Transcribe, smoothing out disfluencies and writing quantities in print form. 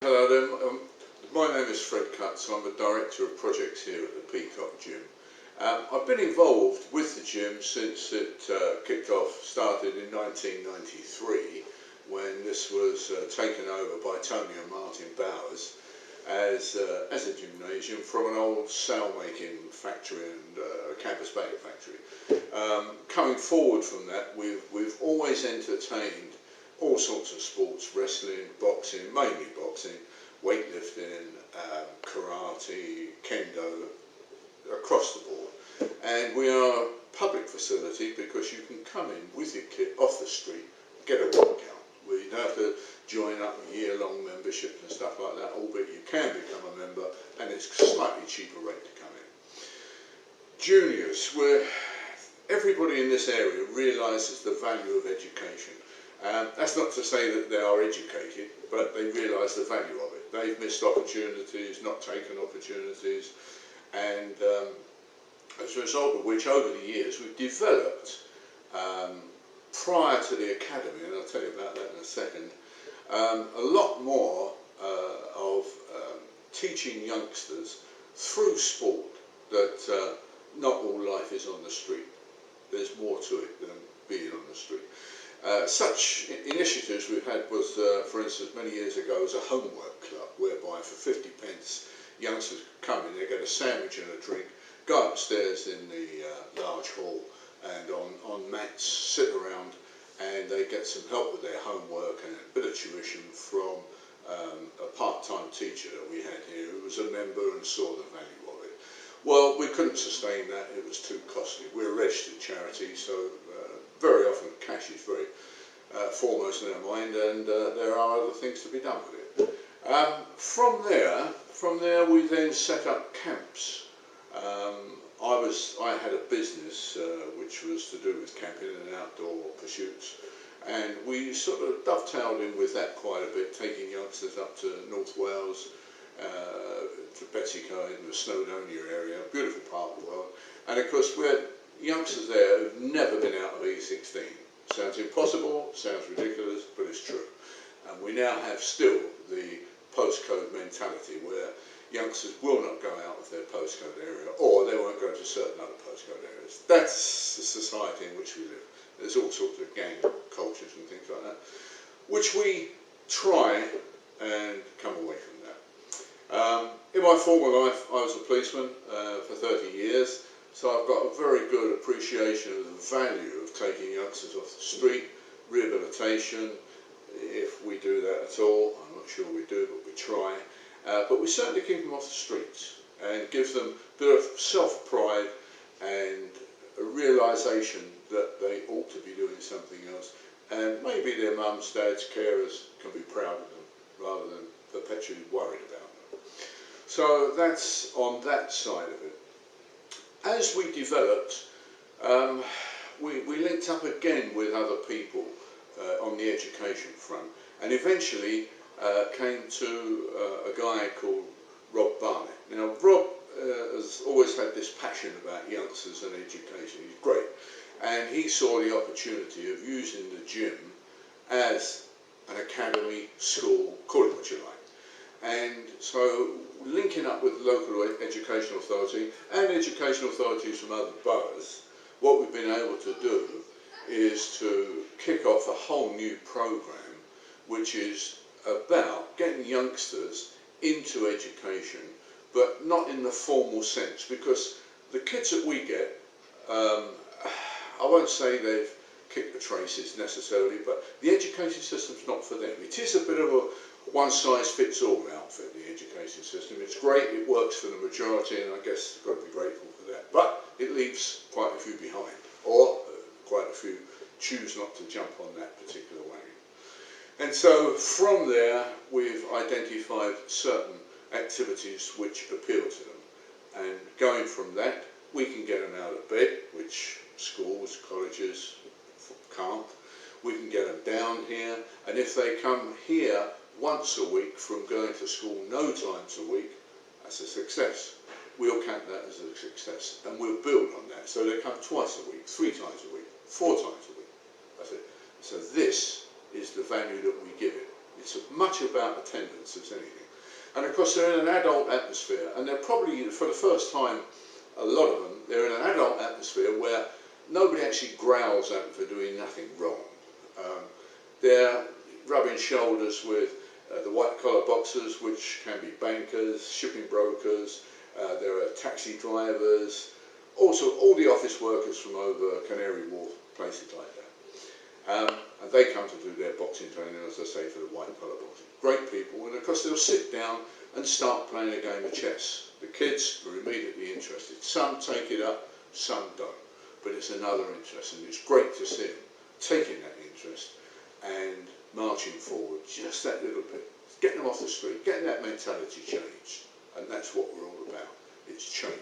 Hello there, my name is Fred Cutts. I'm the Director of Projects here at the Peacock Gym. I've been involved with the gym since it started in 1993, when this was taken over by Tony and Martin Bowers as a gymnasium from an old sail-making factory and a campus bag factory. Coming forward from that, we've always entertained all sorts of sports: wrestling, boxing, mainly boxing, weightlifting, karate, kendo, across the board. And we are a public facility because you can come in with your kit off the street, get a workout. We don't have to join up a year-long membership and stuff like that, albeit you can become a member and it's a slightly cheaper rate to come in. Juniors, where everybody in this area realises the value of education. That's not to say that they are educated, but they realise the value of it. They've missed opportunities, not taken opportunities, and as a result of which, over the years, we've developed, prior to the academy, and I'll tell you about that in a second, a lot more of teaching youngsters through sport that not all life is on the street. There's more to it than being on the street. Such initiatives we've had was, for instance, many years ago, was a homework club whereby for 50 pence youngsters come in, they get a sandwich and a drink, go upstairs in the large hall and on mats sit around, and they get some help with their homework and a bit of tuition from a part-time teacher that we had here who was a member and saw the value of it. Well, we couldn't sustain that, it was too costly. We're a registered charity, so very often cash is very foremost in our mind, and there are other things to be done with it. From there we then set up camps. I had a business which was to do with camping and outdoor pursuits, and we sort of dovetailed in with that quite a bit, taking youngsters up to North Wales, to Peacock in the Snowdonia area, a beautiful part of the world. And of course we had youngsters there who've never been out of E16. Sounds impossible, sounds ridiculous, but it's true. And we now have still the postcode mentality where youngsters will not go out of their postcode area, or they won't go to certain other postcode areas. That's the society in which we live. There's all sorts of gang cultures and things like that, which we try and come away from that. In my former life, I was a policeman for 30 years, so I've got a very good appreciation of the value of taking youngsters off the street, rehabilitation, if we do that at all. I'm not sure we do, but we try. But we certainly keep them off the streets and give them a bit of self-pride and a realisation that they ought to be doing something else, and maybe their mums, dads, carers can be proud of them rather than perpetually worried about them. So that's on that side of it. As we developed, we linked up again with other people on the education front, and eventually came to a guy called Rob Barnett. Now, Rob has always had this passion about youngsters and education. He's great, and he saw the opportunity of using the gym as an academy, school, call it what you like. And so, linking up with the local education authority and education authorities from other boroughs, what we've been able to do is to kick off a whole new programme which is about getting youngsters into education, but not in the formal sense, because the kids that we get, I won't say they've kicked the traces necessarily, but the education system's not for them. It is a bit of a one-size-fits-all outfit, the education system. It's great, it works for the majority, and I guess you've got to be grateful for that. But it leaves quite a few behind, or quite a few choose not to jump on that particular wagon. And so from there, we've identified certain activities which appeal to them. And going from that, we can get them out of bed, which schools, colleges can't. We can get them down here, and if they come here once a week from going to school no times a week, that's a success. We'll count that as a success, and we'll build on that. So they come twice a week, 3 times a week, 4 times a week. That's it. So this is the value that we give it. It's as much about attendance as anything. And of course they're in an adult atmosphere, and they're probably, for the first time, a lot of them, they're in an adult atmosphere where nobody actually growls at them for doing nothing wrong. They're rubbing shoulders with the white-collar boxers, which can be bankers, shipping brokers, there are taxi drivers, also all the office workers from over Canary Wharf, places like that. And they come to do their boxing training, as I say, for the white-collar boxing. Great people, and of course they'll sit down and start playing a game of chess. The kids are immediately interested. Some take it up, some don't. But it's another interest, and it's great to see them taking that interest and marching forward just that little bit. Getting them off the street, getting that mentality changed. And that's what we're all about. It's change.